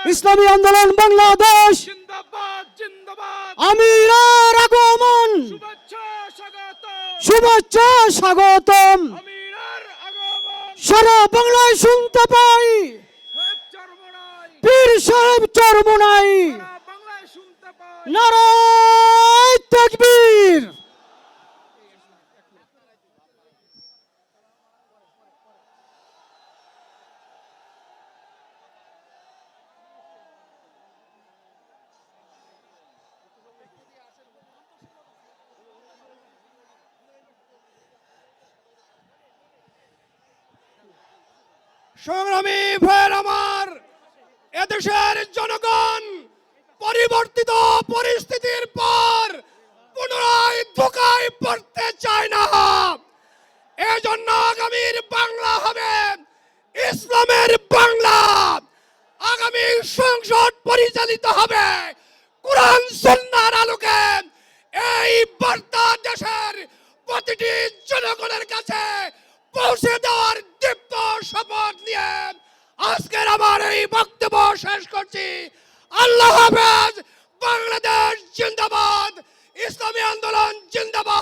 ইসলামী আন্দোলন বাংলাদেশ জিন্দাবাদ জিন্দাবাদ আমিরের আগমন শুভেচ্ছা স্বাগত শুভেচ্ছা স্বাগতম আমিরের আগমন সারা বাংলায় শুনতে পাই হেব চরমনাই পীর সাহেব চরমোনাই সারা বাংলায় শুনতে পাই নারায়ে তাকবীর। সংগ্রামী ভাইয়ের আমার, এদেশের জনগণ পরিবর্তিত পরিস্থিতির পর পুনরায় ধোঁকায় পড়তে চায় না। এজন্য আগামীর বাংলা হবে ইসলামের বাংলা। আগামী সংসদ পরিচালিত হবে কোরআন সুন্নাহর আলোকে। এই বার্তা দেশের প্রতিটি জনগণের কাছে পৌঁছে দেওয়ার দীপ্ত শপথ নিয়ে আজকের আমার এই বক্তব্য শেষ করছি। আল্লাহ হাফেজ। বাংলাদেশ জিন্দাবাদ, ইসলামী আন্দোলন জিন্দাবাদ।